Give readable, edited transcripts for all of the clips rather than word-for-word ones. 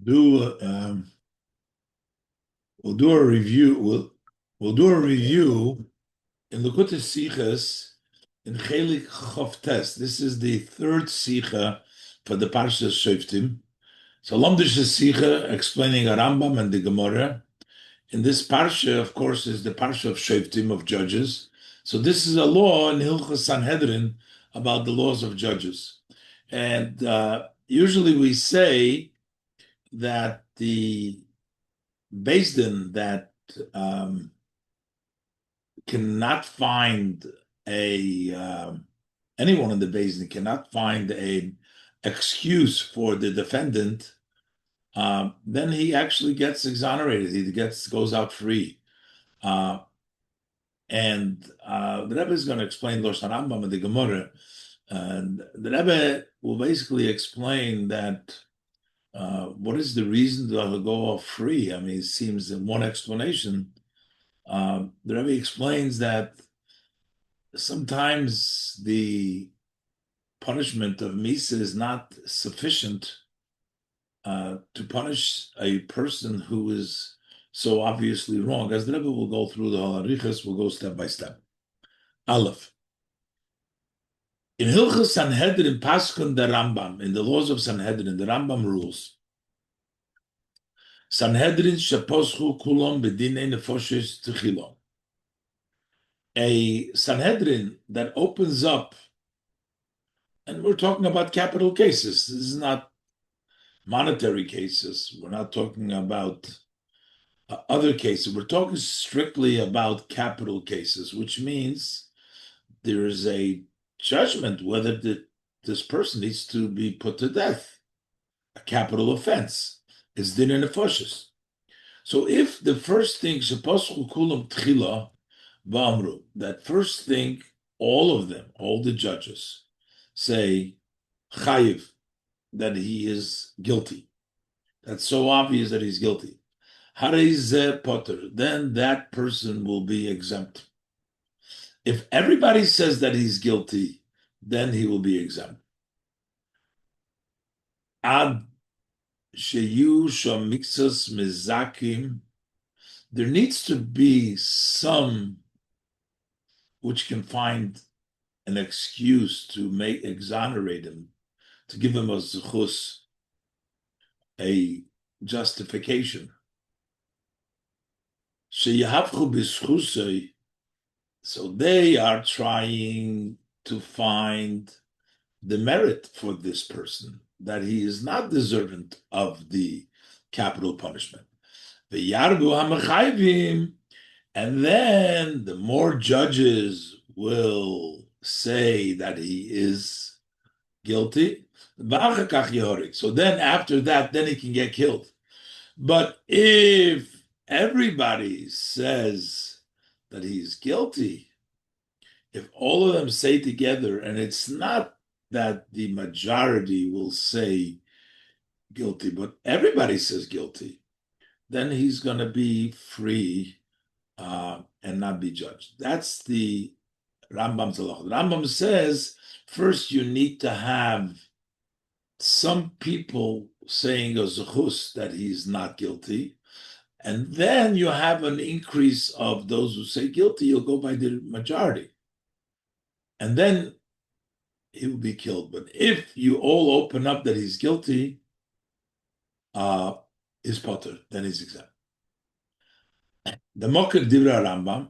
do we'll do a review. We'll do a review in Likkutei Sichos in Chelik Choftes. This is the third Sicha for the Parsha Shoftim. So Lomdish Sicha explaining a Rambam and the Gemara. In this Parsha, of course, is the Parsha of Shoftim of judges. So this is a law in Hilchos Sanhedrin about the laws of judges. And usually we say that the Beis Din that cannot find anyone in the Beis Din cannot find a excuse for the defendant, then he actually gets exonerated. He goes out free. And the Rebbe is going to explain Loshan Rambam and the Gemara. And the Rebbe will basically explain that what is the reason to go off free? I mean, it seems in one explanation. The Rebbe explains that sometimes the punishment of Misa is not sufficient to punish a person who is so obviously wrong. As the Rebbe will go through the Halarichas, we'll go step by step. Aleph. In Hilchos Sanhedrin Paschun the Rambam, in the laws of Sanhedrin, the Rambam rules. Sanhedrin sheposchu kulon bedinei nefoshes techilon. A Sanhedrin that opens up, and we're talking about capital cases. This is not monetary cases. We're not talking about other cases. We're talking strictly about capital cases, which means there is a judgment whether this person needs to be put to death. A capital offense is din nefoshes. So if the first thing, that first thing, all of them, all the judges, say chayiv, that he is guilty. That's so obvious that he's guilty. Harei potter, then that person will be exempt. If everybody says that he's guilty, then he will be exempt. Ad sheyu shamixas mizakim, there needs to be some which can find an excuse to exonerate him, to give him a zichus, a justification. Sheyahavchu b'schusei, so they are trying to find the merit for this person, that he is not deserving of the capital punishment. The yarbu hamachayvim, and then the more judges will say that he is guilty. So then after that, then he can get killed. But if everybody says that he's guilty, if all of them say together, and it's not that the majority will say guilty, but everybody says guilty, then he's going to be free and not be judged. That's the Rambam's halacha. The Rambam says, first you need to have some people saying a zechus that he's not guilty, and then you have an increase of those who say guilty. You'll go by the majority, and then he will be killed. But if you all open up that he's guilty, is potter, then he's exempt. The Mokher Divra Rambam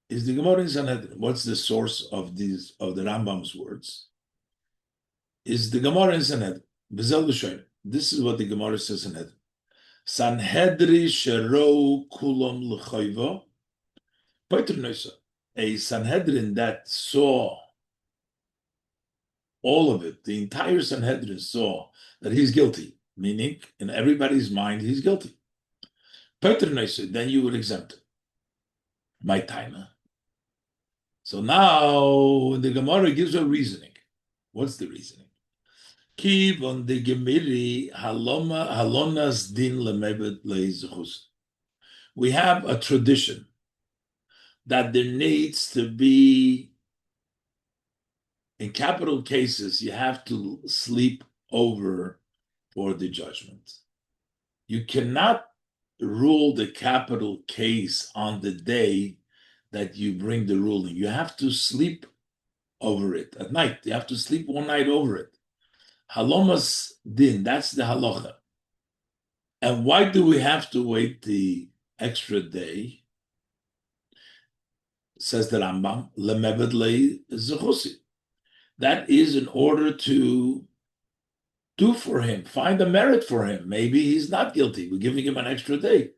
is the Gemara in Sanhedrin. What's the source of the Rambam's words? Is the Gemara in Sanhedrin. This is what the Gemara says in Sanhedrin. Sanhedri shero kulom l'chayvo. A Sanhedrin that saw all of it, the entire Sanhedrin saw that he's guilty, meaning in everybody's mind he's guilty. Then you would exempt him. My timer. So now the Gemara gives a reasoning. What's the reasoning? Kiv on the Gemiri halonas din lemebet leizuchus. We have a tradition that there needs to be, in capital cases, you have to sleep over for the judgment. You cannot rule the capital case on the day that you bring the ruling. You have to sleep over it at night. You have to sleep one night over it. Halomas din, that's the halacha. And why do we have to wait the extra day? Says the Rambam, lemeved le zechusi. That is in order to do for him, find a merit for him. Maybe he's not guilty. We're giving him an extra day.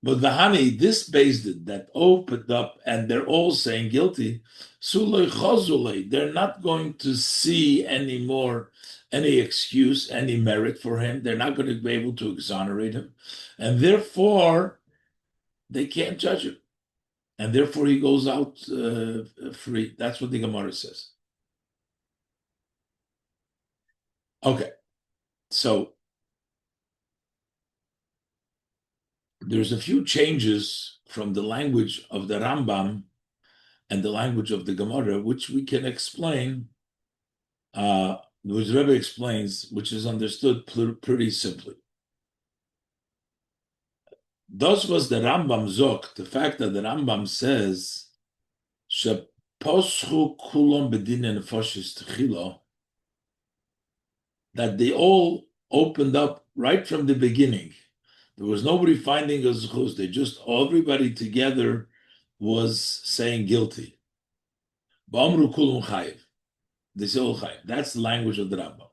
But Vahani, this Bezdin that opened up and they're all saying guilty, Sulei Chazulei, they're not going to see anymore any excuse, any merit for him. They're not going to be able to exonerate him. And therefore, they can't judge him. And therefore, he goes out free. That's what the Gemara says. Okay. So there's a few changes from the language of the Rambam and the language of the Gemara, which we can explain, which Rebbe explains, which is understood pretty simply. Thus was the Rambam Zok, the fact that the Rambam says, Sheposchu kulon bedinen nefashis techila, that they all opened up right from the beginning. There was nobody finding a zchus. They just, everybody together was saying guilty. Ba'amru kulun chayiv. They say all chayiv. That's the language of the Rambam.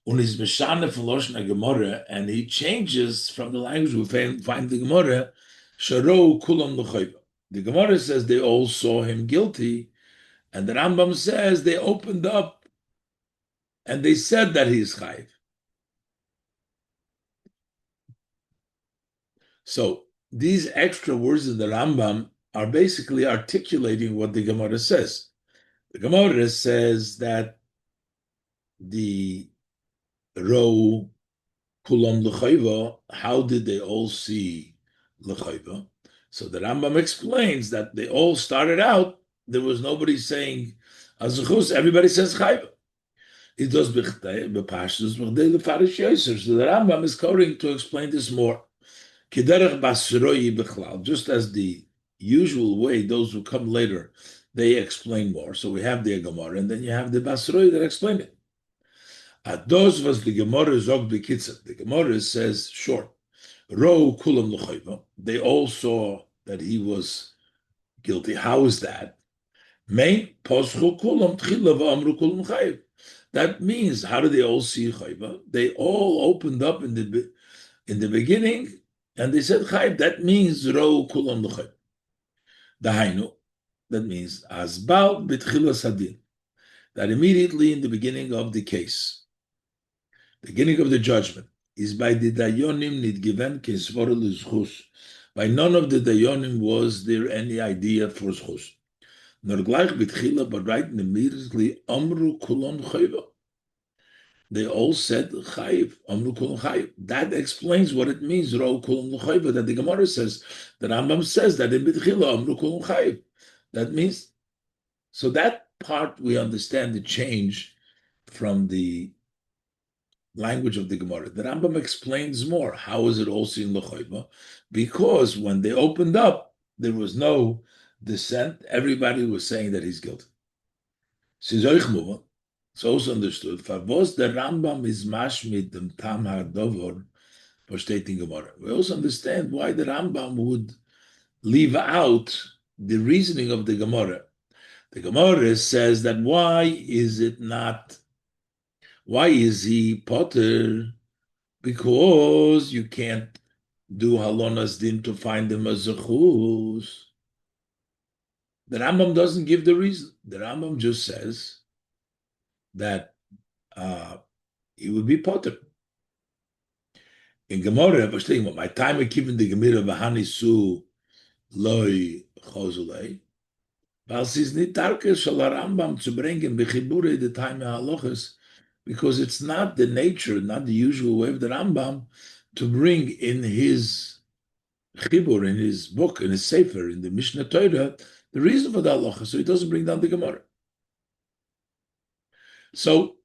Und is meshane v'loshna Gemara, and he changes from the language we find the Gemara, sharo kulam l'chayva. The Gemara says they all saw him guilty, and the Rambam says they opened up and they said that he's chayiv. So these extra words in the Rambam are basically articulating what the Gemara says. The Gemara says that the Ro Kulam L'chayva, how did they all see L'chayva? So the Rambam explains that they all started out, there was nobody saying Azuchus, everybody says Chayva. It does b'pashtus b'chdei l'farish yoser. So the Rambam is quoting to explain this more. Kiderech basroi b'chlal, just as the usual way, those who come later, they explain more. So we have the Gemara, and then you have the basroi that explain it. Ados was the Gemara zog b'kitzah. The Gemara says short. Ro kulam l'chayva. They all saw that he was guilty. How is that? Main poschu kulam tchila v'amru kulam chayiv. That means, how do they all see chayva? They all opened up in the beginning, and they said chayiv. That means ro kulam l'chayv. Dahainu. That means asbal b'tchilas hadin. That immediately in the beginning of the case, beginning of the judgment, is by the dayonim nidgiven kesvor l'zchus. By none of the dayonim was there any idea for zchus. Nor gleich b'tchila, but right immediately, amru kulon chayva. They all said chayiv, amru kulon chayiv. That explains what it means, ro kulon chayva, that the Gemara says, the Rambam says that in b'tchila, amru kulon chayiv. That means, so that part we understand the change from the language of the Gemara. The Rambam explains more. How is it also in L'chayva? Because when they opened up, there was no dissent. Everybody was saying that he's guilty. It's also understood. Favos the Rambam is mashmid dem tam hardovor for stating Gemara. We also understand why the Rambam would leave out the reasoning of the Gemara. The Gemara says that why is he potter? Because you can't do halonas din to find him as a chus. The Rambam doesn't give the reason. The Rambam just says that he would be potter. In Gemara, my time of keeping the Gemara v'hani su loy chozulei. Was is nicht darke shal Rambam to bringen bechibure the time halachas, because it's not the nature, not the usual way of the Rambam to bring in his chibur, in his book, in his sefer, in the Mishnah Torah, the reason for the halacha, so he doesn't bring down the Gemara. So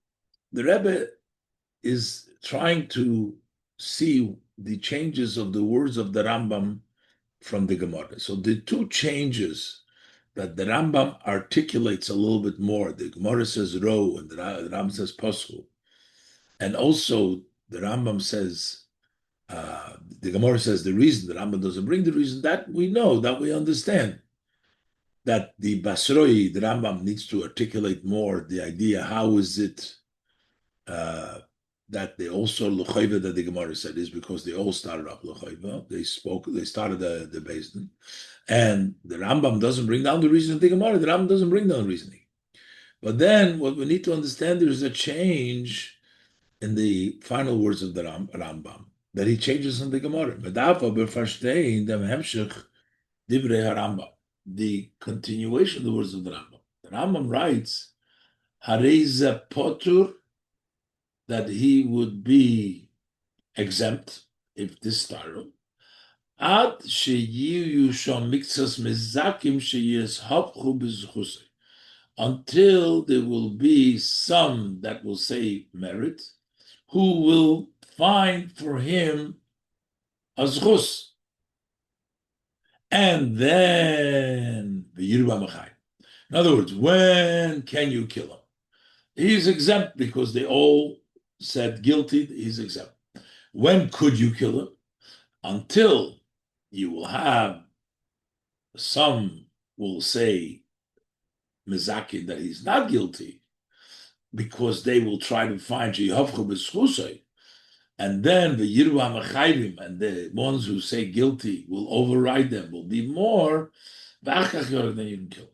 the Rebbe is trying to see the changes of the words of the Rambam from the Gemara. So the two changes that the Rambam articulates a little bit more, the Gemara says ro and the Rambam says poschu, and also the Rambam says, the Gemara says the reason, the Rambam doesn't bring the reason, that we know, that we understand, that the Basroi, the Rambam needs to articulate more the idea, how is it that they also l'chayva that the Gemara said is because they all started up l'chayva. They started the basin, and the Rambam doesn't bring down the reason of the Gemara. The Rambam doesn't bring down reasoning. But then what we need to understand, there's a change in the final words of the Rambam that he changes in the Gemara. The continuation of the words of the Rambam. The Rambam writes, Hareza Potur, that he would be exempt if this started. Ad sheyiyu shom miktsas mezakim sheyes hapchu b'zchusay. Until there will be some that will say merit, who will find for him a zchus. And then the Yirba Machai. In other words, when can you kill him? He's exempt because they all said guilty, he's exempt. When could you kill him? Until you will have some will say Mizaki that he's not guilty, because they will try to find Yehovcha b'schusay, and then the Yirva Mechayim and the ones who say guilty will override them, will be more, then you can kill.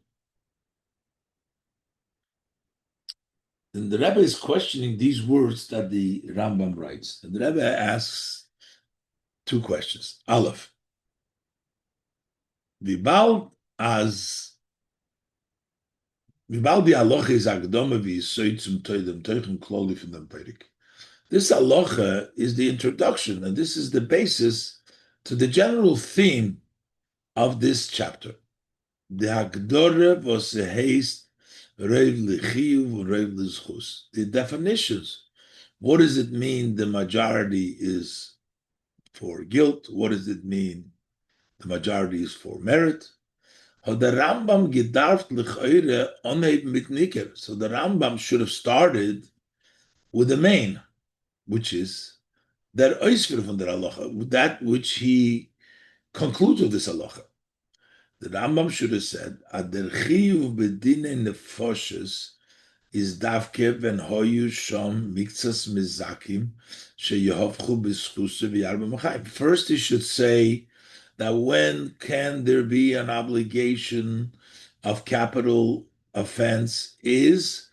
And the Rebbe is questioning these words that the Rambam writes. And the Rebbe asks two questions. Aleph, Vibal the aloha is agdoma v'yisoitzum toidem toichem kloli from them perik. This aloha is the introduction, and this is the basis to the general theme of this chapter. The Hagdore was a haste. The definitions. What does it mean the majority is for guilt? What does it mean the majority is for merit? So the Rambam should have started with the main, which is that that which he concludes with this halacha. The Rambam should have said, "Ader chiyuv bedine nefoshes is davke ben hoyu shom miktsas mizakim sheyehovchu b'schusa v'yarba machayim." First, he should say that when can there be an obligation of capital offense is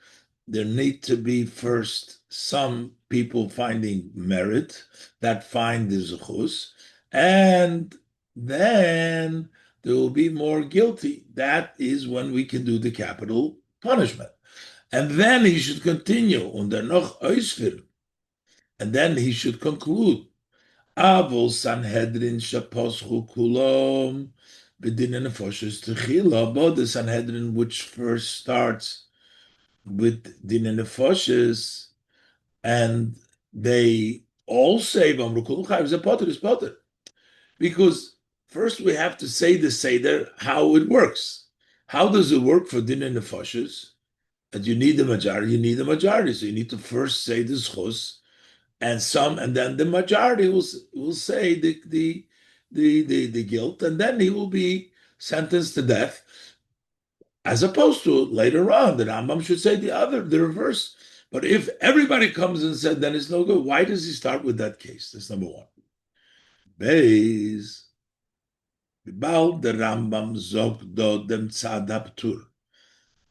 there need to be first some people finding merit that find the zechus, and then there will be more guilty. That is when we can do the capital punishment. And then he should continue, under noch oisfir, and then he should conclude, Avol Sanhedrin shaposchu kulom b'din nefoshes techila, but the Sanhedrin which first starts with din nefoshes, and they all say V'amru kol chayav ze poter is poter, because first we have to say the seder how it works. How does it work for din nefoshes? That you need the majority. You need the majority, so you need to first say the zchus, and then the majority will say the guilt, and then he will be sentenced to death. As opposed to later on, the Rambam should say the reverse. But if everybody comes and said, then it's no good. Why does he start with that case? That's number one. Beis, Bibal the Rambam zog do dem tzad haptur.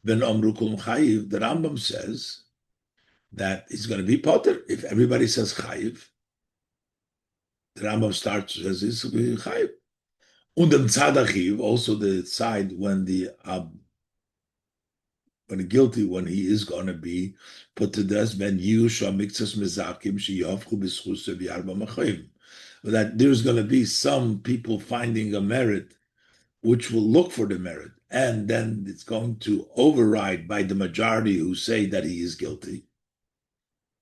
Ben omru kol chayiv. The Rambam says that it's going to be potter if everybody says chayiv. The Rambam starts says it's chayiv. Und dem tzad achiv, also the side when the guilty, when he is going to be put to death, ben yusha miktsas mezakim sheyavchu b'schusa v'yarba machayim. That there's going to be some people finding a merit, which will look for the merit, and then it's going to override by the majority who say that he is guilty.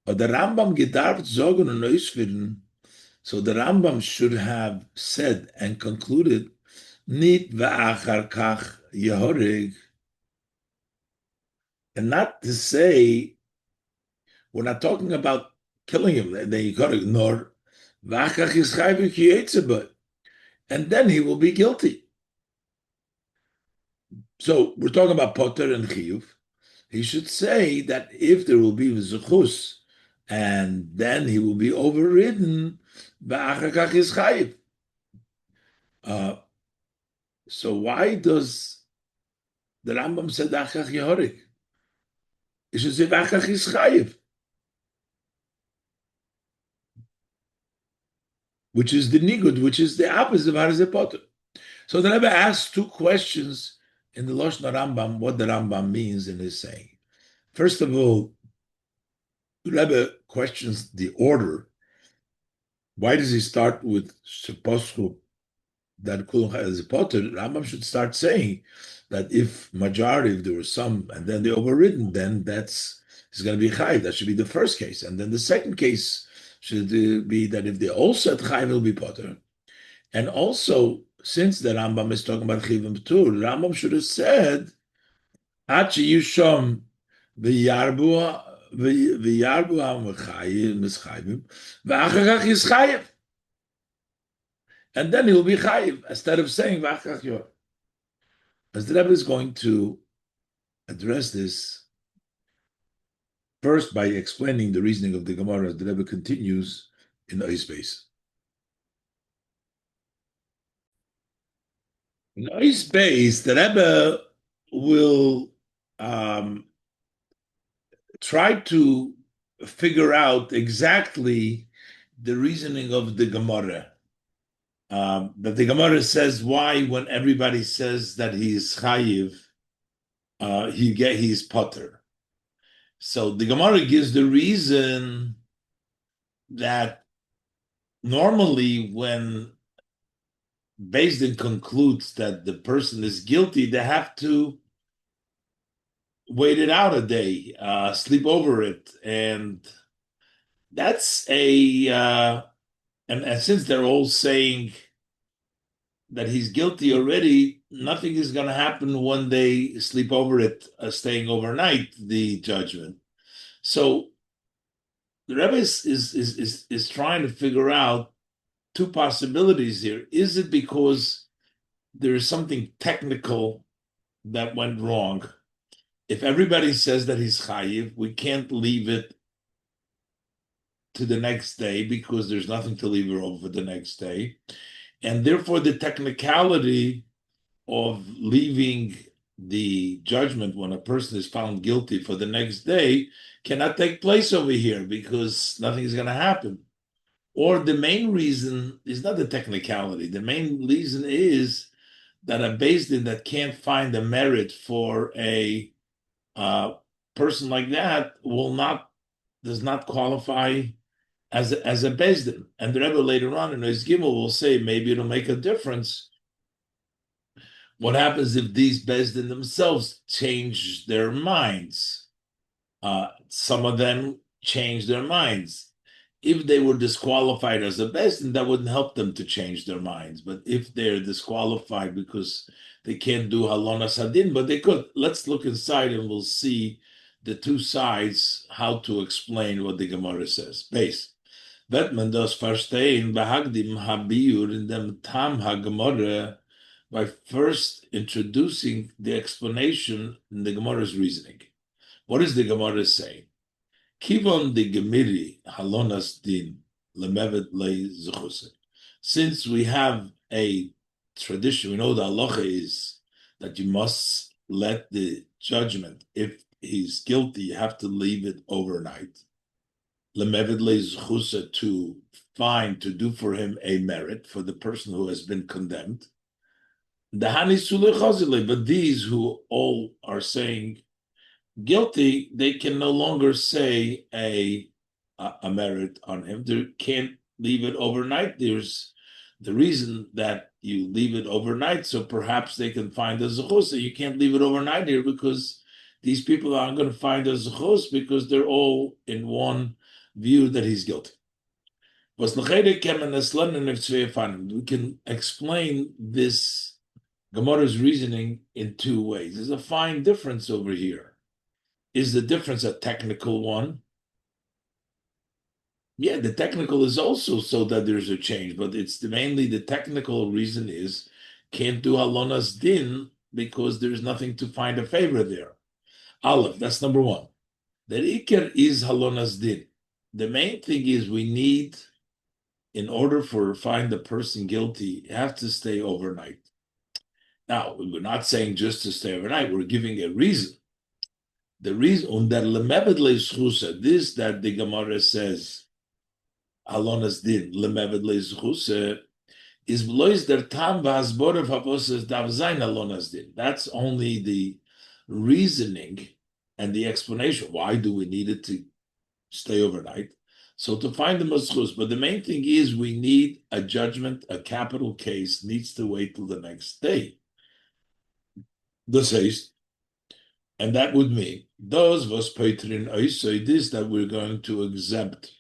But the Rambam gedarf zogen und ausführen, So the Rambam should have said and concluded, Nit va'achar kach yehorig, and not to say, we're not talking about killing him, then you got to ignore, va'achach yischayv ki yetzebah, and then he will be guilty. So we're talking about poter and chiyuv. He should say that if there will be Sichos, and then he will be overridden, uh, so why does the Rambam say Achach Yehorik? It should say Achach Yischayev, which is the Nigud, which is the opposite of Harzeh Potter. So the Rebbe asks two questions in the Lashon Rambam, what the Rambam means in his saying. First of all, the Rebbe questions the order. Why does he start with Sheposchu that Kulun has a Potter? Rambam should start saying that if majority, if there were some, and then they're overridden, then it's going to be Chai. That should be the first case. And then the second case should be that if they all said Chai, will be Potter. And also, since the Rambam is talking about Chivim P'tur, Rambam should have said, Achi Yushom v'yarbu mischayim v'achakach yischayim. And then he'll be chayiv, instead of saying v'achakach yor. As the Rebbe is going to address this first by explaining the reasoning of the Gemara, the Rebbe continues in Ois Beis. In Ois Beis, the Rebbe will try to figure out exactly the reasoning of the Gemara. That the Gemara says why, when everybody says that he is chayiv, he's potter. So the Gemara gives the reason that normally when Beis Din concludes that the person is guilty, they have to wait it out a day, sleep over it, and that's and since they're all saying that he's guilty already, nothing is going to happen when they sleep over it, staying overnight, the judgment. So the Rebbe is trying to figure out two possibilities here. Is it because there is something technical that went wrong? If everybody says that he's chayiv, we can't leave it to the next day because there's nothing to leave it over the next day. And therefore, the technicality of leaving the judgment when a person is found guilty for the next day cannot take place over here because nothing is going to happen. Or the main reason is not the technicality. The main reason is that a Beis Din that can't find a merit for a person like that does not qualify as a Beis Din. And the Rebbe later on in Ois Gimel will say maybe it'll make a difference. What happens if these Beis Din themselves change their minds? Some of them change their minds. If they were disqualified as a Beis Din, that wouldn't help them to change their minds. But if they're disqualified because they can't do Halonas Hadin, but they could. Let's look inside and we'll see the two sides, how to explain what the Gemara says. Base. Wird man das verstehen, behagdim habiur in dem Tam HaGemara, by first introducing the explanation in the Gemara's reasoning. What is the Gemara saying? Kivon de Gemiri Halonas Din lemevet le Sichos. Since we have a tradition, we know the halacha is that you must let the judgment, if he's guilty, you have to leave it overnight. Lemevet le Sichos, to do for him a merit for the person who has been condemned. But these who all are saying guilty, they can no longer say a merit on him. They can't leave it overnight. There's the reason that you leave it overnight, so perhaps they can find a zechus. You can't leave it overnight here because these people aren't going to find a zechus because they're all in one view that he's guilty. Was nachher kemen es lernen if zwei fanen. We can explain this Gemara's reasoning in two ways. There's a fine difference over here. Is the difference a technical one? Yeah, the technical is also so that there's a change, but it's mainly the technical reason is can't do halonas din because there's nothing to find a favor there. Aleph, that's number one. The iker is halonas din. The main thing is we need, in order for find the person guilty, have to stay overnight. Now, we're not saying just to stay overnight, we're giving a reason. The reason this that the Gemara says halonas din lemeved leizchuse is blois der tam v'hasbor of havosas dav zayin halonas din. That's only the reasoning and the explanation. Why do we need it to stay overnight? So to find the maschus, but the main thing is we need a judgment, a capital case needs to wait till the next day. This haste, and that would mean those was peitrin oisoi this that we're going to exempt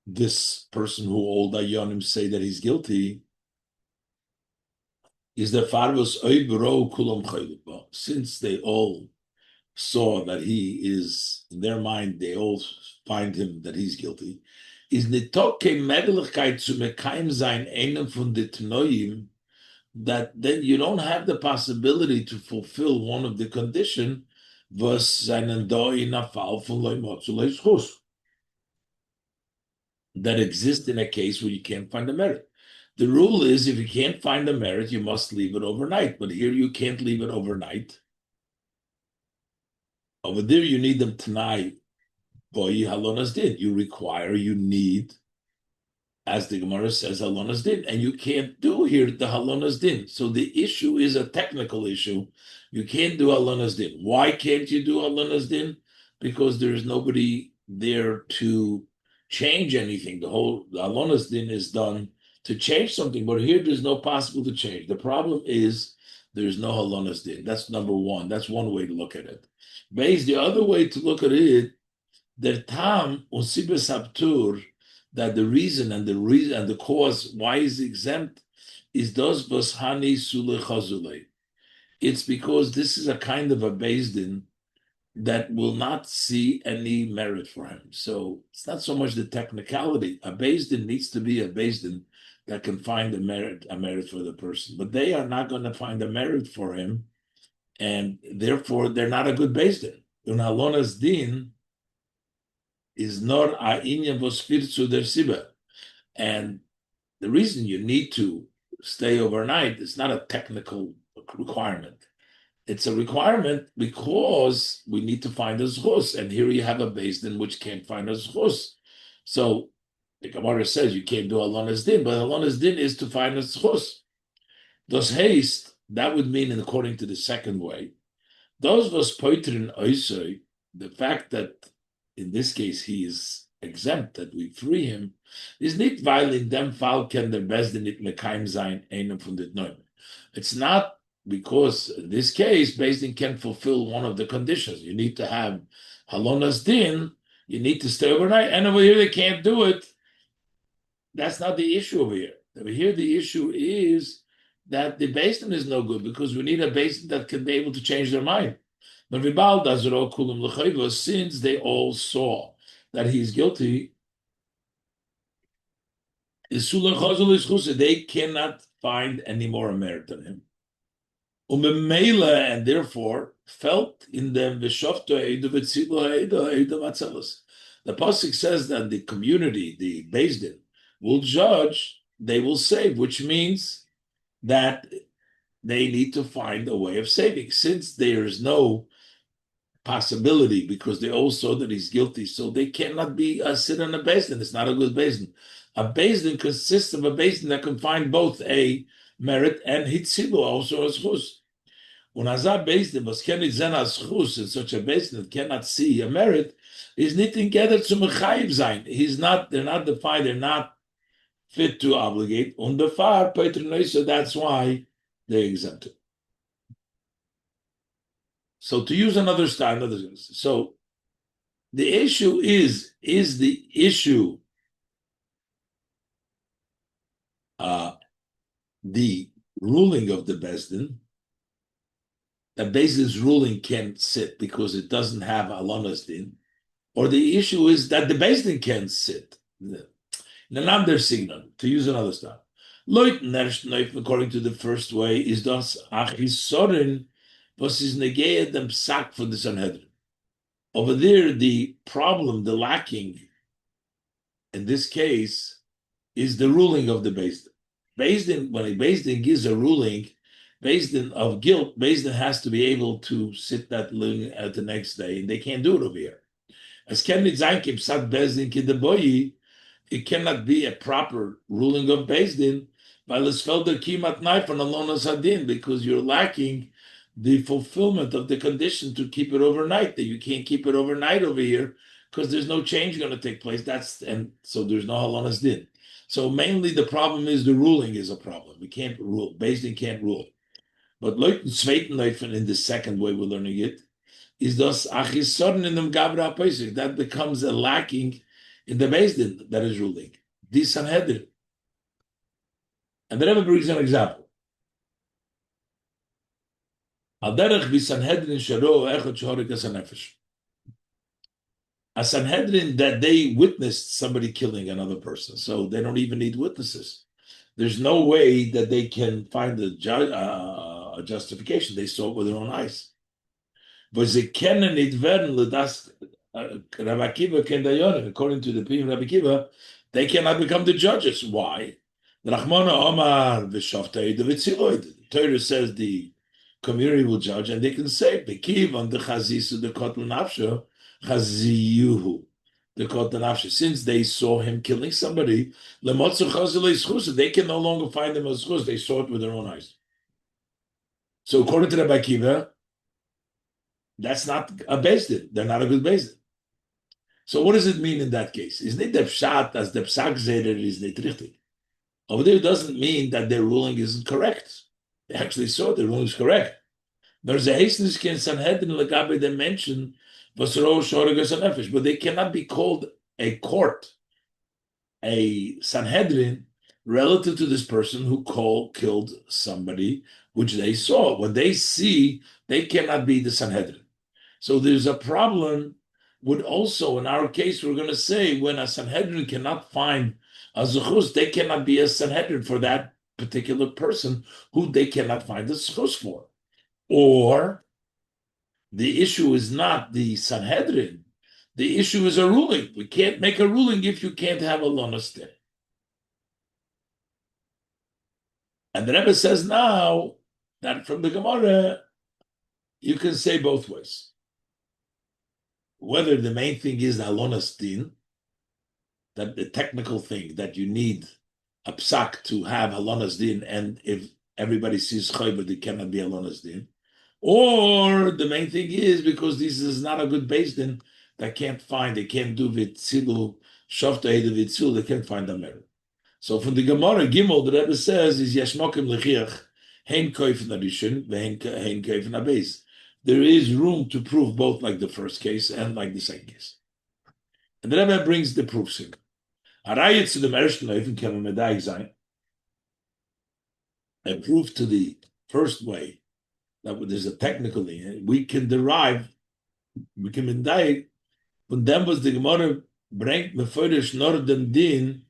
this person who all dayanim say that he's guilty is the farvos oibro kulom chayliba. Since they all saw that he is, in their mind, they all find him that he's guilty, is nitoke megelichkeit zu mekayim sein einem von de tnoim, that then you don't have the possibility to fulfill one of the condition was seinen da in a fall von loimotzuleischus that exists in a case where you can't find a merit. The rule is if you can't find a merit, you must leave it overnight. But here you can't leave it overnight. Over there, you need them tonight. Boy, halonas did. You need, as the Gemara says, halonas din, and you can't do here the halonas din. So the issue is a technical issue. You can't do halonas din. Why can't you do halonas din? Because there's nobody there to change anything. The halonas din is done to change something, but here there's no possible to change. The problem is there's no halonas din. That's number one. That's one way to look at it. Based the other way to look at it, der tam unsibes abtur, that the reason and the cause why is exempt is dos was hani sule chazule. It's because this is a kind of a beis din that will not see any merit for him. So it's not so much the technicality. A beis din needs to be a beis din that can find a merit for the person, but they are not going to find a merit for him, and therefore they're not a good beis din. Unalonas din is nor a inyan vosfirtzu der siba. And the reason you need to stay overnight is not a technical requirement. It's a requirement because we need to find a zchus. And here you have a beis din which can't find a zchus. So the Gemara says you can't do halonas din, but halonas din is to find a zchus. Thus haste, that would mean, according to the second way, those was poitrin oisoi, the fact that in this case he is exempt, that we free him, is nicht weil in dem Fall kann der Beis Din nicht mekayim sein einem von den Neumen. It's not because in this case Beis Din can fulfill one of the conditions. You need to have halonas din, you need to stay overnight, and over here they can't do it. That's not the issue over here. Over here the issue is that the Beis Din is no good because we need a Beis Din that can be able to change their mind. Since they all saw that he's guilty, they cannot find any more merit than him. And therefore felt in them the pasuk says that the community, the Beis Din, will judge, they will save, which means that they need to find a way of saving. Since there is no possibility, because they all saw that he's guilty, so they cannot be sit on a beis din. It's not a good beis din. A beis din consists of a beis din that can find both a merit and hitzilu, also a schus. When azah beis din was kenit zen as schus, in such a beis din that cannot see a merit, is nicht together to mechayiv sein. They're not defined, they're not fit to obligate. Und the far so that's why they exempted. So to use another style, so the issue is the issue the ruling of the Bezdin, that Bezdin's ruling can't sit because it doesn't have Alonas Din, or the issue is that the Bezdin can't sit. Another signal, to use another style. Leut nerst neuf, according to the first way, is das Achisorin, was is negayed dem Psak for the Sanhedrin. Over there, the problem, the lacking, in this case, is the ruling of the Beis Din. When a Beis Din gives a ruling, Beis Din of guilt, Beis Din has to be able to sit that ruling at the next day, and they can't do it over here. As Ken Nitzayin Sat Beis Din Kideboyi, it cannot be a proper ruling of Beis Din by Lesfelder Kimat Knife on Alona Sadin, because you're lacking the fulfillment of the condition to keep it overnight. That you can't keep it overnight over here because there's no change going to take place. And so there's no Halonas Din. So mainly the problem is the ruling is a problem. We can't rule. Beis Din can't rule. But Leuten Zweiten Neufen, in the second way we're learning it, is das Achisoren in dem Gabra Pesach. That becomes a lacking in the Beis Din that is ruling. This Sanhedrin. And the Rebbe brings an example. Al-derech v'Sanhedrin sharo echad shorik as-nefesh. A Sanhedrin that they witnessed somebody killing another person, so they don't even need witnesses. There's no way that they can find a justification. They saw it with their own eyes. According to the opinion of Rabbi Kiva, they cannot become the judges. Why? The Torah says the community will judge, and they can say, the since they saw him killing somebody, they can no longer find them as chus. They saw it with their own eyes. So according to Rabbi Kiva, that's not a Beis Din. They're not a good Beis Din. So what does it mean in that case? Is nicht der Pshat as der Psak Zeder is nicht richtig? Over there, it doesn't mean that their ruling isn't correct. They actually saw the ruling is correct. There's a Hastenskin Sanhedrin Lagabe they mention Vasro Shoregas Nefesh, but they cannot be called a court, a Sanhedrin, relative to this person who killed somebody, which they saw. When they see, they cannot be the Sanhedrin. So there's a problem with also, in our case, we're going to say when a Sanhedrin cannot find a Zechus, they cannot be a Sanhedrin for that particular person who they cannot find a Zechus for. Or the issue is not the Sanhedrin, the issue is a ruling. We can't make a ruling if you can't have a Lonas. And the Rebbe says now that from the Gemara, you can say both ways. Whether the main thing is the Alonas Din, that the technical thing that you need a psak to have Alonas Din, and if everybody sees Chayba, it cannot be Alonas Din. Or the main thing is because this is not a good Beis Din that can't find, they can't do Vitzilu, Shoftei the Vitzil, they can't find a merit. So from the Gemara, Gimel, the Rebbe says, is Yashmokim Lechiach, Hein Koif Narishon, Hein Koif Nabeis. There is room to prove both like the first case and like the second case. And the Rebbe brings the proofs in. Arayet to the Merishon Leif can Medai sein. A proof to the first way that there's a technical thing. We can derive, we can indicate, von dem was the Gemara bringt meforish nor den din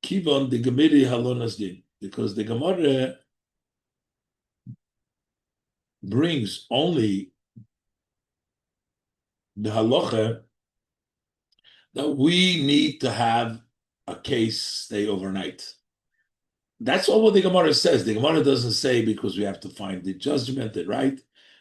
kivon the Gemiri halonas din, because the Gemara brings only the halacha that we need to have a case stay overnight. That's all what the Gemara says. The Gemara doesn't say because we have to find the judgment, the right.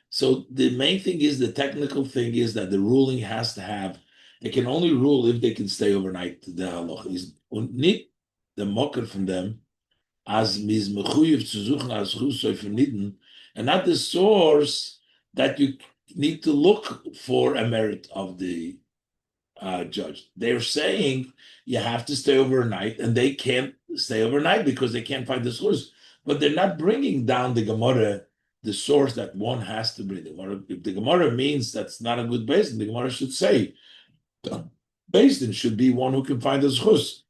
So the main thing is, the technical thing is that the ruling has to have, they can only rule if they can stay overnight. The halacha is nicht the mocker from them as mis mechuyev zu suchen as chusoy verniden, and not the source that you need to look for a merit of the judge. They're saying you have to stay overnight, and they can't stay overnight because they can't find the source. But they're not bringing down the Gemara, the source that one has to bring. If the Gemara means that's not a good Beis Din, the Gemara should say Beis Din should be one who can find the source.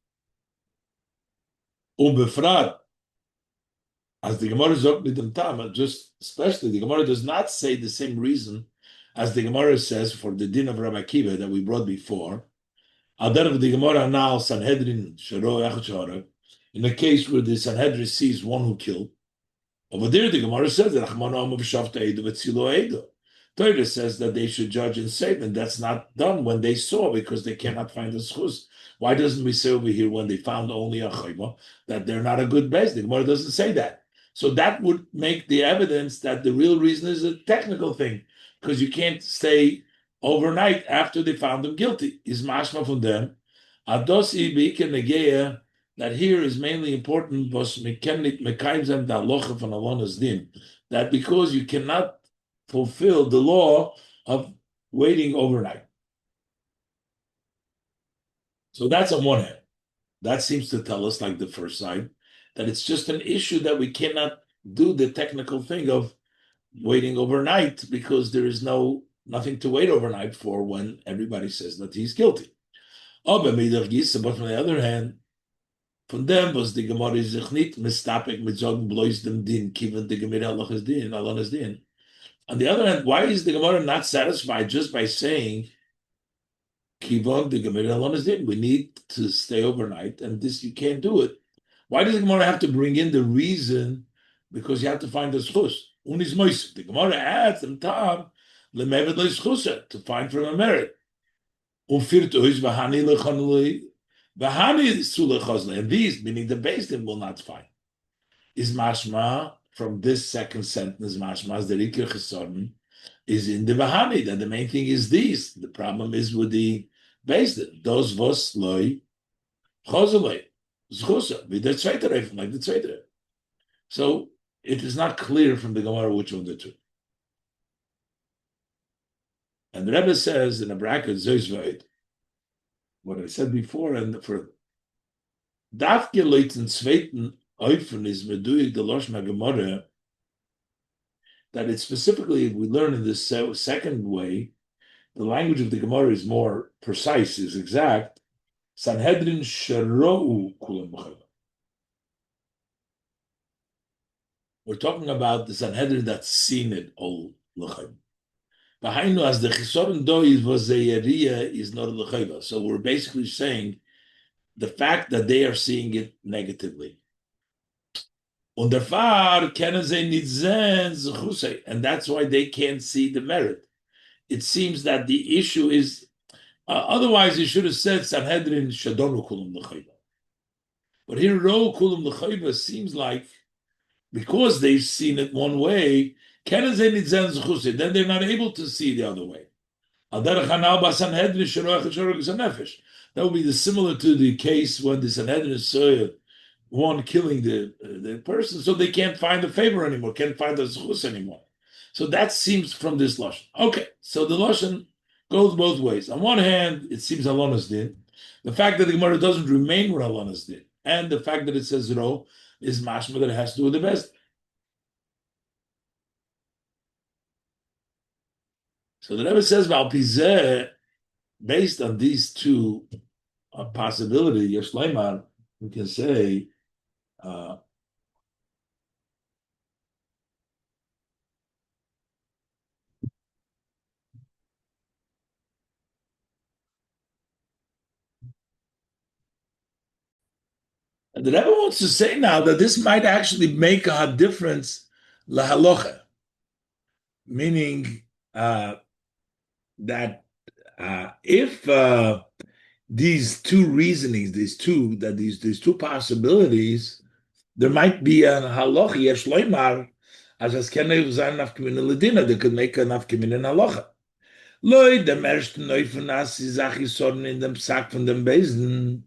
Ubefrat, as the Gemara sagt mit dem Tam, just especially the Gemara does not say the same reason as the Gemara says for the din of Rabbi Akiva that we brought before. Adar of the Gemara now Sanhedrin Sharo Echad, in a case where the Sanhedrin sees one who killed. Over there, the Gemara says that Torah says that they should judge and save, and that's not done when they saw because they cannot find the schus. Why doesn't we say over here when they found only a chayma that they're not a good base? The Gemara doesn't say that. So that would make the evidence that the real reason is a technical thing because you can't stay overnight after they found them guilty. Is mashma from them. Adosi beike negeya. That here is mainly important was that because you cannot fulfill the law of waiting overnight. So that's on one hand. That seems to tell us, like the first side, that it's just an issue that we cannot do the technical thing of waiting overnight because there is nothing to wait overnight for when everybody says that he's guilty. But from the other hand, von dem was die Gemara sich nicht mistapek mit sagen bloß dem din kiven the Gemara Allah is din Allah is din. On the other hand, why is the Gemara not satisfied just by saying kiven the Gemara Allah is din? We need to stay overnight, and this you can't do it. Why does the Gemara have to bring in the reason? Because you have to find the schus. Unis mois. The Gemara adds them tam lemevet lo schusa to find from a merit. Firt ois v'hani lechanului. And these, meaning the Beis will not find. Is mashma from this second sentence, mashma as the Rikir Chesorim is in the Bahani, that the main thing is these. The problem is with the Beis Din. Those vos loy chozolei zchusa with the zweite Reifen, like the zweite Reifen. So it is not clear from the Gemara which one the two. And the Rebbe says in a bracket zois what I said before, and for Dafke Leuten zweiten Eufen is meduig the Loshna Gemara, that it's specifically, we learn in this second way, the language of the Gemara is more precise, is exact. Sanhedrin Sharou Kulam B'chayla. We're talking about the Sanhedrin that's seen it all l'chayla. Behind as the chisoron do is was is not l'chayla. So we're basically saying the fact that they are seeing it negatively. And that's why they can't see the merit. It seems that the issue is, otherwise you should have said Sanhedrin Shadonu Kulam L'chayla. But here Ro Kulam L'chayla seems like because they've seen it one way, then they're not able to see the other way. That would be similar to the case when the Sanhedrin saw one killing the person, so they can't find the favor anymore, can't find the zchus anymore. So that seems from this lashon. Okay, so the lashon goes both ways. On one hand, it seems Alonas did. The fact that the Gemara doesn't remain where Alonas did, and the fact that it says Ro is mashma that it has to do with the best. So the Rebbe says, Valpizeh, based on these two possibilities, Yesh Leimar, we can say, and the Rebbe wants to say now that this might actually make a difference, lahalocha, meaning that if these two reasonings, these two possibilities, there might be a halacha yesh loymar as kenei zayin nafkamin ledina that could make a nafkamin in halacha. Loy dem ersten neufen as zachi sorn in dem psak von dem Beisen.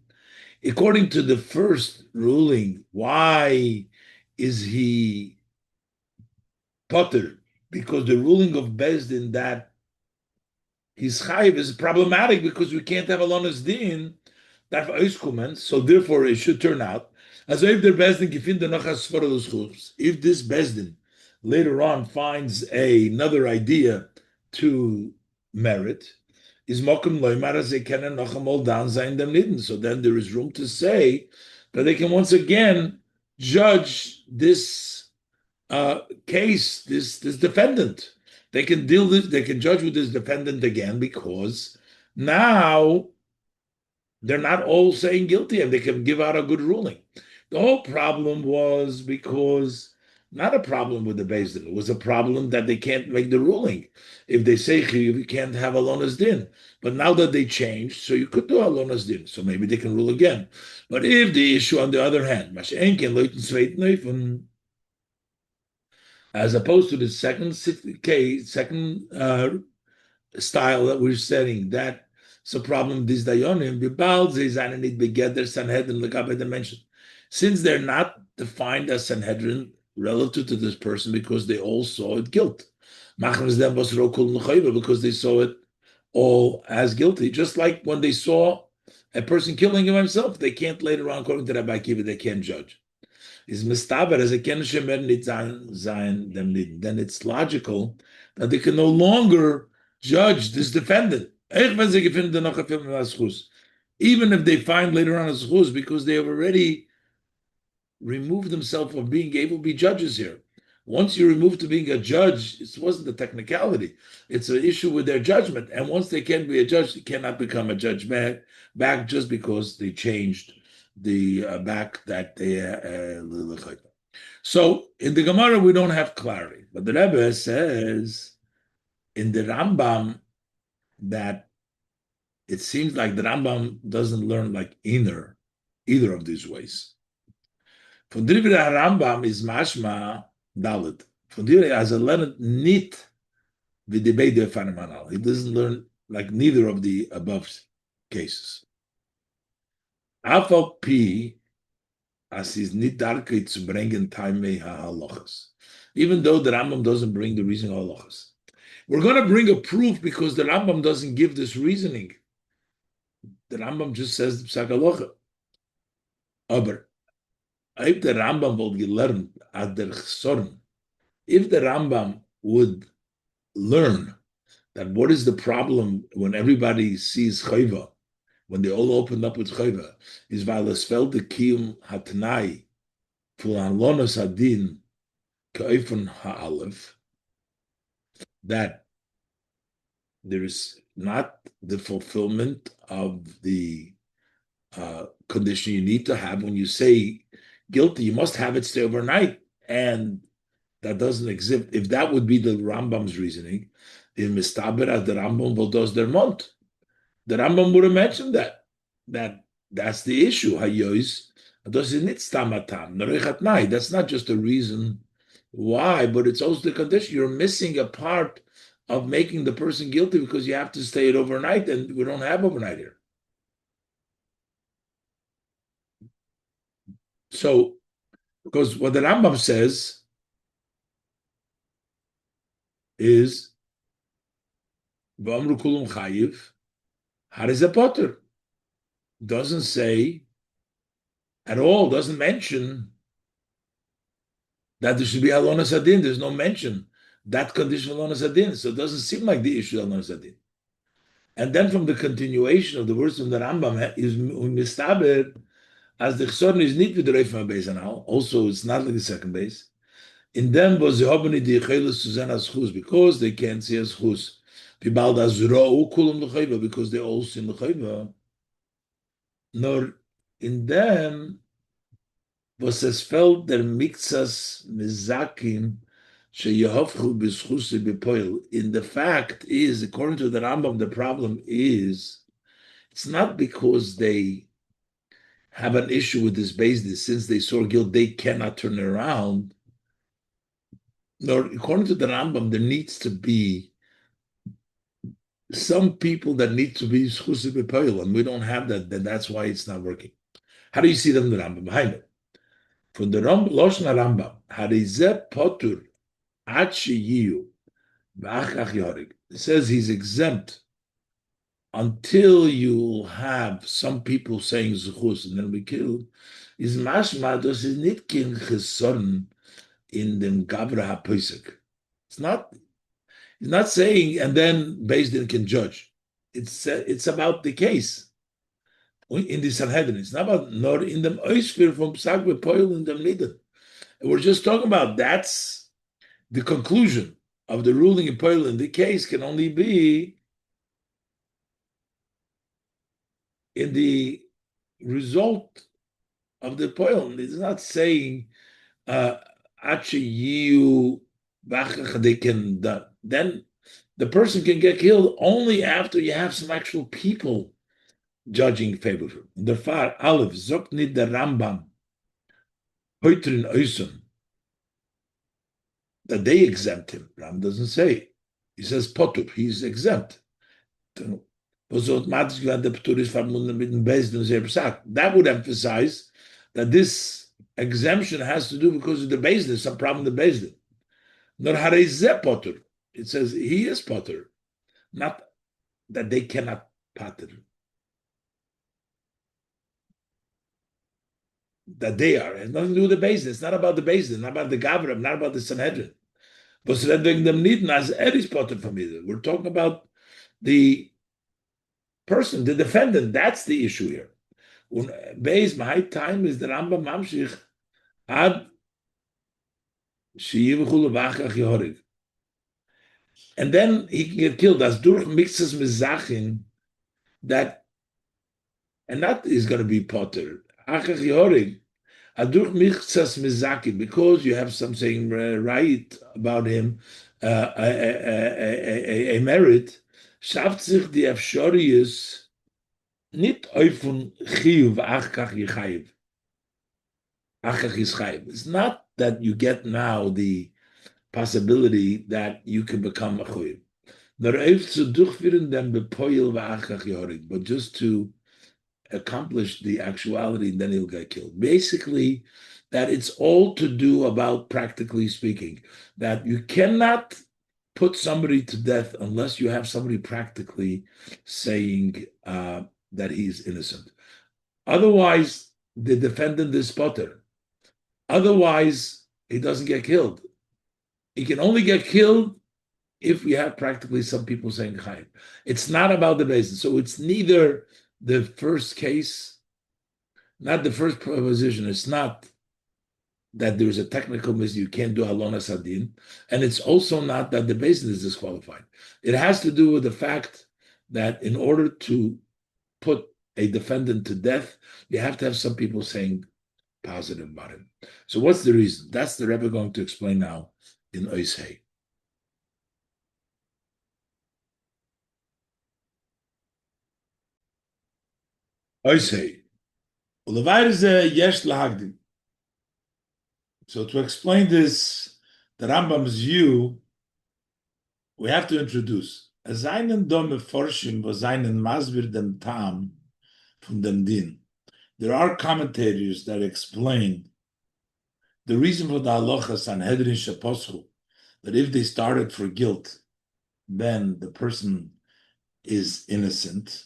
According to the first ruling, why is he potter? Because the ruling of Bezdin that his chayiv is problematic because we can't have alonas din that oiskumen. So therefore, it should turn out as if the Bezdin gefind the nachas for those chufs. If this Bezdin later on finds another idea to merit, is mokum loymar as they can nacham all down zayin dem nidden. So then there is room to say but they can once again judge this case, this defendant. They can deal this, they can judge with this defendant again because now they're not all saying guilty and they can give out a good ruling. The whole problem was because not a problem with the Beis Din. It was a problem that they can't make the ruling. If they say you can't have alonas din, but now that they changed, so you could do alonas din, so maybe they can rule again. But if the issue, on the other hand, as opposed to the second case, second style that we're setting, that it's a problem. This dayonim bibal zeizaninit begeder Sanhedrin legabe dimension, since they're not defined as Sanhedrin relative to this person because they all saw it guilt. Machnas them was rokul nechayva because they saw it all as guilty. Just like when they saw a person killing himself, they can't later on, according to Rabbi Akiva, they can't judge. Is mistaber as a kenishemer nit zayin them nit. Then it's logical that they can no longer judge this defendant. Even if they find later on a zchus, because they have already removed themselves from being able to be judges here. Once you remove to being a judge, it wasn't a technicality. It's an issue with their judgment. And once they can be a judge, they cannot become a judge back just because they changed the back that they so in the Gemara we don't have clarity, but the Rebbe says in the Rambam that it seems like the Rambam doesn't learn like either of these ways. Von der Rambam is mashma dalit. Von der as a learned nit with the beide fanamanal. He doesn't learn like neither of the above cases. Afal P as is nit darkei zu bringen taimei ha'halachas. Even though the Rambam doesn't bring the reasoning halachas. We're going to bring a proof because the Rambam doesn't give this reasoning. The Rambam just says the psak halacha. Aber if the Rambam would learn at der chsorn, if the Rambam would learn that what is the problem when everybody sees chayva, when they all opened up with chayva, is weil es fällt the kiyum hatnai fulan lonos adin ka'ifon ha'alef, that there is not the fulfillment of the condition you need to have when you say guilty. You must have it stay overnight, and that doesn't exist. If that would be the Rambam's reasoning, in mistaber as the Rambam will does their mont, the Rambam would have mentioned that's the issue. Hayois that's not just a reason why, but it's also the condition. You're missing a part of making the person guilty because you have to stay it overnight, and we don't have overnight here. So, because what the Rambam says is V'amru kulum chayiv, hariz potter. Doesn't say at all, doesn't mention that there should be alonas adin. There's no mention that condition of alonas adin. So it doesn't seem like the issue of alonas adin. And then from the continuation of the words from the Rambam is mistaber as the chsorn is not with the reifah base now. Also, it's not like the second base. In them was the hobani the chelis to zen as chus because they can't see as chus. Pibal das ro'u kulam l'chayva because they all see l'chayva. Nor in them was es felt der mixas mizakim sheyahofchu b'schusi b'poil. In the fact is, according to the Rambam, the problem is it's not because they have an issue with this basis, since they saw guilt, they cannot turn it around. Nor according to the Rambam, there needs to be some people that need to be schusi b'poil, and we don't have that. Then that's why it's not working. How do you see them in the Rambam? Behind it, from the Loshna Rambam, harizeh potur ad sheyiyu v'achach yorig. It says he's exempt until you have some people saying zuchus and then we kill. Is mashma das is nit kin cheson in dem gavra hapoisek. It's not. He's not saying, and then Beis Din can judge. It's about the case. in the Sanhedrin. It's not about nor in them Oisfir from Psak Bepoil in them Nidin. We're just talking about that's the conclusion of the ruling in Poil in the case can only be in the result of the Poil. It's not saying actually you they can then the person can get killed only after you have some actual people judging favorably. The far Aleph Zok nid the Rambam Hoitrin Oisum that they exempt him. Ram doesn't say. He says Potup, he's exempt. That would emphasize that this exemption has to do because of the Bezdin, some problem with the Bezdin. Not Harezeh Potter. It says he is Potter, not that they cannot Potter. That they are. It has nothing to do with the Bezdin. It's not about the Bezdin, not about the Gavram, not about the Sanhedrin. But we're talking about the person, the defendant. That's the issue here. Based my time is the Rambam Mamshich ad and then he can get killed as durch mixes mizachin that and that is going to be Potter. Because you have something right about him, a merit, schafft sich die Afshorius nicht auf von Chiyuv achkach yichayiv. Achkach yichayiv. It's not that you get now the possibility that you can become a Chiyuv. But just to accomplish the actuality, then he'll get killed. Basically, that it's all to do about, practically speaking, that you cannot put somebody to death unless you have somebody practically saying that he's innocent. Otherwise, the defendant is Potter. Otherwise, he doesn't get killed. He can only get killed if we have practically some people saying Chaim. It's not about the basis. So it's neither the first case, not the first proposition. It's not that there's a technical miss, you can't do Alona Sadin, and it's also not that the basin is disqualified. It has to do with the fact that in order to put a defendant to death, you have to have some people saying positive about him. So what's the reason? That's the Rebbe going to explain now in Oishei. Oishei. So to explain this, the Rambam's view, we have to introduce. Seinen Dome Forschung, wo seinen Masbir dem Tam from dem Din. There are commentators that explain the reason for the halacha Sanhedrin Shaposchu, that if they started for guilt, then the person is innocent.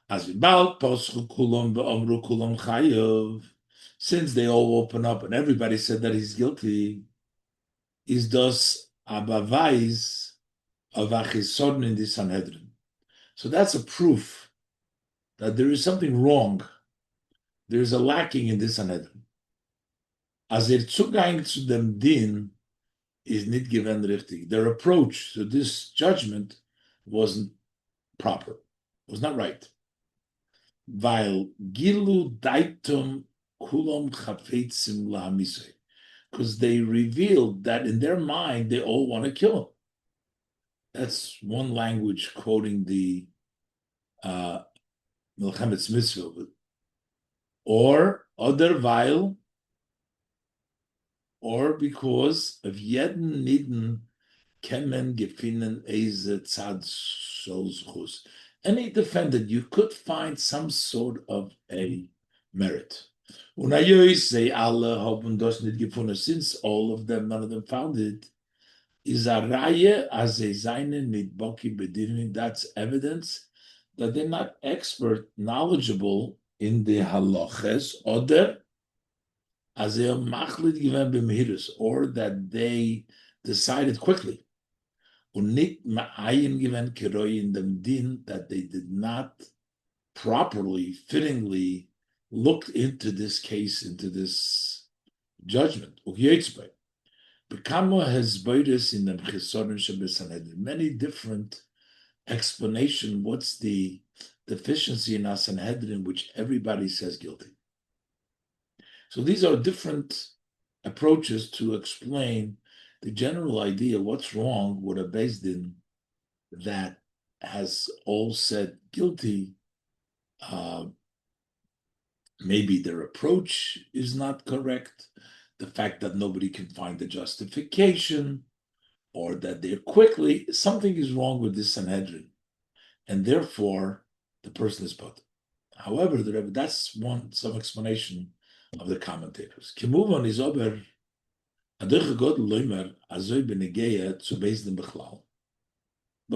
As bald poschu kulon be'omru kulon chayav, since they all open up and everybody said that he's guilty, is thus abavais of achisodin in the Sanhedrin. So that's a proof that there is something wrong. There is a lacking in this Sanhedrin. As their Zugang zu dem Din is nicht given richtig. Their approach to this judgment wasn't proper, was not right. Weil gilu daitum kulom chafetzim lahamisei, because they revealed that in their mind they all want to kill him. That's one language quoting the Milchemetz Mitzvah, or other weil, or because of jeden niden kemen gefinnen eze tzad solzchus. Any defendant, you could find some sort of a merit. Say alle haben das nicht gefunden, since all of them, none of them found it. Is a raye as a seinen mit boki bedinin. That's evidence that they're not expert, knowledgeable in the halaches, oder as a machlit given b'mehirus, or that they decided quickly. Und nicht ma'ayin given kiroi in dem din, that they did not properly, fittingly looked into this case, into this judgment. Many different explanation. What's the deficiency in a Sanhedrin which everybody says guilty? So these are different approaches to explain the general idea. What's wrong with a Beis Din that has all said guilty? Maybe their approach is not correct. The fact that nobody can find a justification, or that they're quickly, something is wrong with this Sanhedrin, and therefore the person is put. However, that's some explanation of the commentators. Kimuvan is over but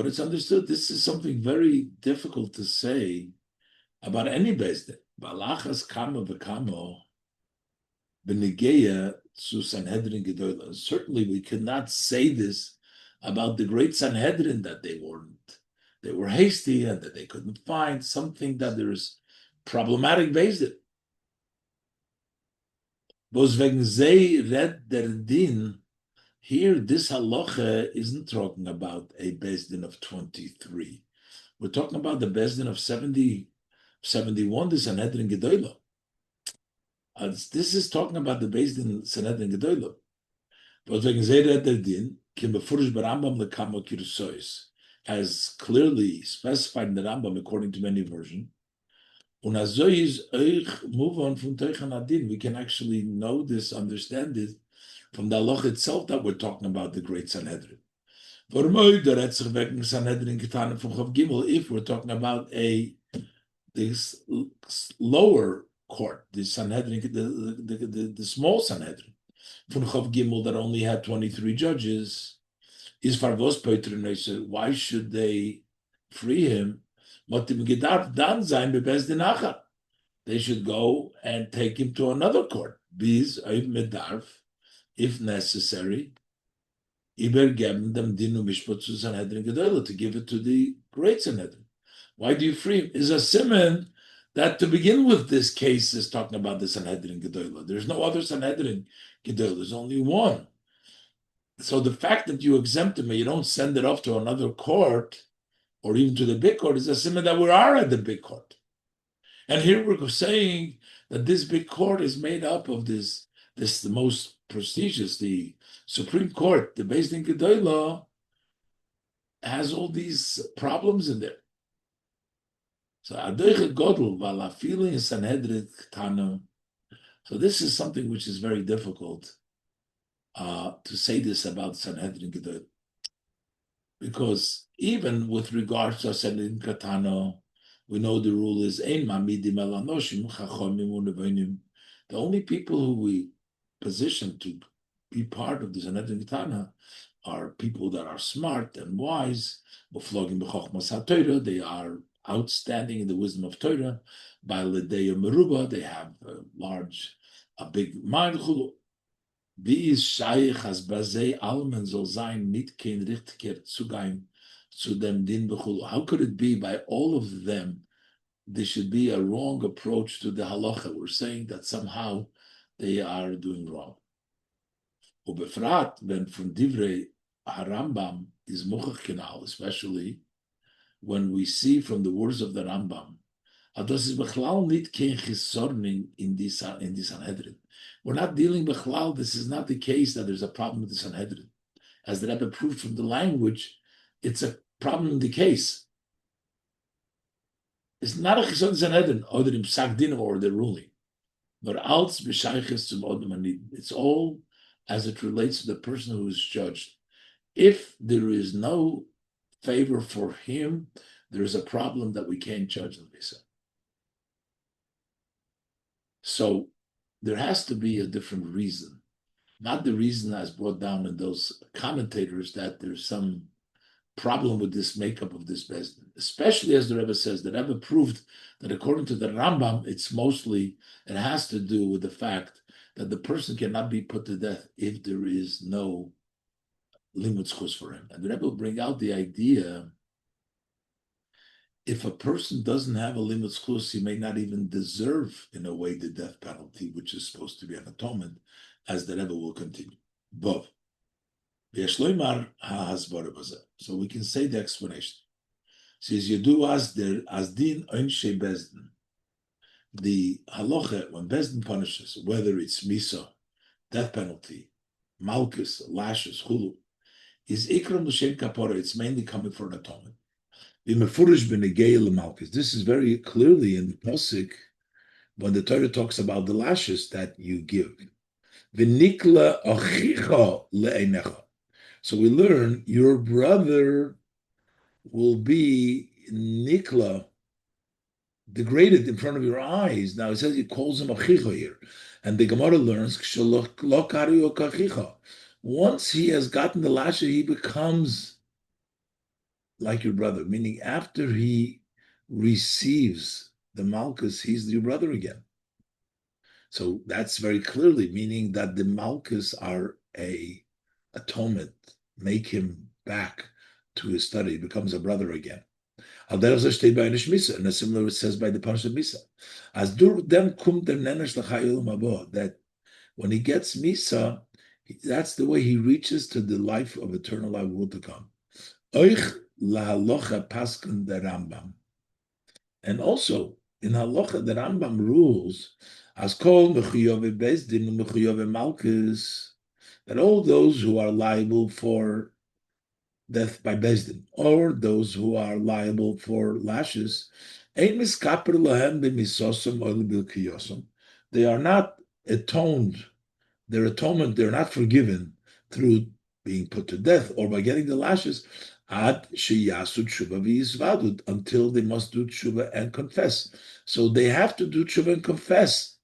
it's understood this is something very difficult to say about any Beis Din. Balachas kama v'kamo b'negeya to Sanhedrin Gedolah. Certainly, we could not say this about the great Sanhedrin, that they were hasty and that they couldn't find something that there is problematic Beis Din. Weswegen zij read der Din. Here, this halacha isn't talking about a Beis Din of 23. We're talking about the Beis Din of 70, 71, the Sanhedrin Gedolah. This is talking about the Beis Din Sanhedrin Gedolah. Weswegen zij read der Din, kim befurish barambam lekamo kirsois, as clearly specified in the Rambam according to many versions. We can actually know this, understand it from the halach itself that we're talking about the great Sanhedrin. If we're talking about this lower court, the Sanhedrin, the small Sanhedrin, from Chav Gimel that only had 23 judges, is Farvos Peitrin. Why should they free him? They should go and take him to another court. If necessary, to give it to the great Sanhedrin. Why do you free him? Is a simon that to begin with, this case is talking about the Sanhedrin Gedolah. There's no other Sanhedrin Gedolah. There's only one. So the fact that you exempt him and you don't send it off to another court or even to the big court is a simon that we are at the big court. And here we're saying that this big court is made up of the most prestigious, the Supreme Court, the Beis Din Gedolah, has all these problems in there. So Adoiche Godel Vala feeling Sanhedrin Tano. So this is something which is very difficult to say this about Sanhedrin Gedolah, because even with regards to Sanhedrin Katano, we know the rule is Ein Mamidim Elanoshim Chachomim Unevonim. The only people who we position to be part of the Sanhedrin Katana are people that are smart and wise. They are outstanding in the wisdom of Torah. By Ledeya Meruba, they have a big mind. These Shaykh has Bazei Almen soll sein mit kein richtiger Zugang zu dem Din b'chulu. How could it be by all of them there should be a wrong approach to the halacha? We're saying that somehow they are doing wrong. Ubefrat, when from Divrei Harambam is Muchach Kenal, especially when we see from the words of the Rambam, das ist bechlal nit kein chisornin in this Sanhedrin. We're not dealing bechlal. This is not the case that there's a problem with the Sanhedrin. As the Rebbe proved from the language, it's a problem in the case. It's not a chisor Sanhedrin, either in Psak Din or the ruling. But als b'shayches zum Odom Anid. It's all as it relates to the person who is judged. If there is no favor for him, there is a problem that we can't judge the Misa. So there has to be a different reason, not the reason as brought down in those commentators that there's some problem with this makeup of this Beis Din, especially as the Rebbe says. The Rebbe proved that according to the Rambam, it has to do with the fact that the person cannot be put to death if there is no limud schus for him. And the Rebbe will bring out the idea if a person doesn't have a limit schus, he may not even deserve, in a way, the death penalty, which is supposed to be an atonement, as the Rebbe will continue. Bov. So we can say the explanation. Says you do as der as din oinshe bezdin. The halacha when bezdin punishes, whether it's misa, death penalty, malchus, lashes, hulu, is ikram l'shem kapora. It's mainly coming for an atonement. This is very clearly in the pasuk when the Torah talks about the lashes that you give. V'nikla achicha le'einecha. So we learn your brother will be nikla, degraded in front of your eyes. Now it says he calls him achicha here, and the Gemara learns once he has gotten the lashes, he becomes like your brother, meaning after he receives the malchus, he's your brother again. So that's very clearly meaning that the malchus are a atonement, make him back to his study, he becomes a brother again. And a similar it says by the Parsha Misa. As them kum der that when he gets Misa, that's the way he reaches to the life of eternal life world to come. And also in halacha, the Rambam rules as kol mechuyove bezdin mechuyove malchus, that all those who are liable for death by bezdin or those who are liable for lashes, they are not atoned. Their atonement, they're not forgiven through being put to death or by getting the lashes ad sheyasu tshuva v'yizvadud, until they must do tshuva and confess. So they have to do tshuva and confess.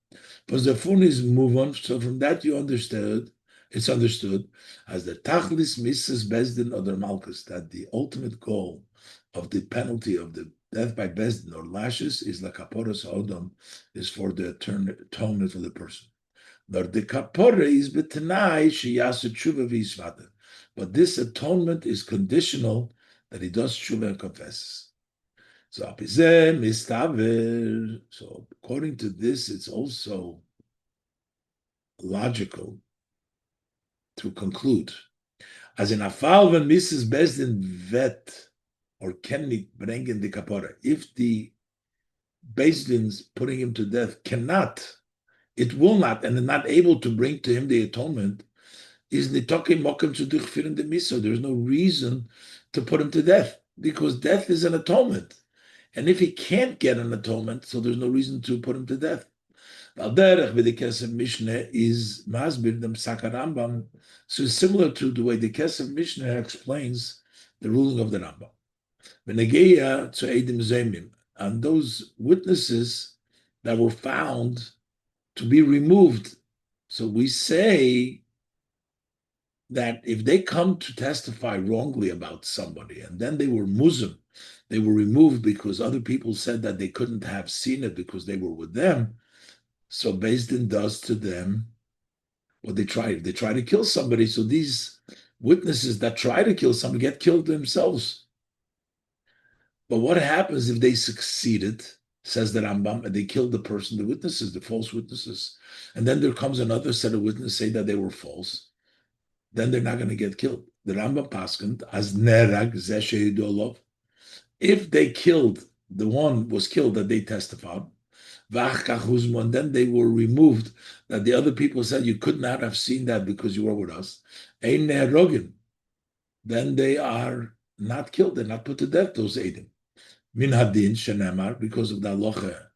Because the fun is move on. So from that it's understood as the tachlis misses bezdin or the malchus, that the ultimate goal of the penalty of the death by bezdin or lashes is la kaporas odom, is for the atonement of the person. But the kapora is b'tanai sheyasu tshuva v'yizvadud. But this atonement is conditional that he does tshuva and confesses. So according to this, it's also logical to conclude, as in afal when Mrs. Bezdin vet or kennik bringen the kapora, if the Bezdin's putting him to death cannot, it will not, and not able to bring to him the atonement, is nitoke mokem to durchführen the miso. There's no reason to put him to death because death is an atonement. And if he can't get an atonement, so there's no reason to put him to death. Al-derech with the Kesef Mishneh is masbir them Rambam. So it's similar to the way the Kesef Mishneh explains the ruling of the Rambam. V'negeya to Eidim Zemim, and those witnesses that were found to be removed. So we say that if they come to testify wrongly about somebody and then they were muzim, they were removed because other people said that they couldn't have seen it because they were with them. So Beis Din does to them what they try. If they try to kill somebody, so these witnesses that try to kill somebody get killed themselves. But what happens if they succeeded, says the Rambam, and they killed the person, the witnesses, the false witnesses, and then there comes another set of witnesses say that they were false, then they're not going to get killed. The Rambam paskent as nerag zeh. If they killed, the one was killed that they testified, and then they were removed, that the other people said you could not have seen that because you were with us, then they are not killed, they're not put to death, those Eidim. Min hadin shenemar, because of the halacha,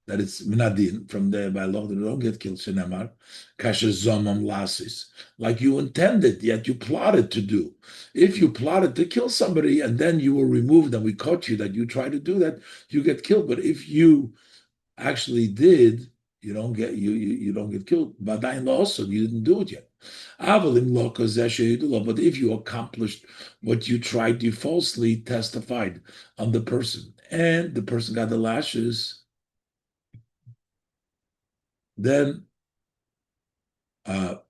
that it's min hadin, from the by law, they don't get killed, shenemar, kasher zomam lasis, like you intended, yet you plotted to do. If you plotted to kill somebody and then you were removed and we caught you that you tried to do that, you get killed. But if you actually did, you don't get killed. Badain law also, you didn't do it yet. But if you accomplished what you tried, you falsely testified on the person, and the person got the lashes, then but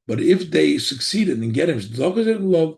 if they succeeded in getting love,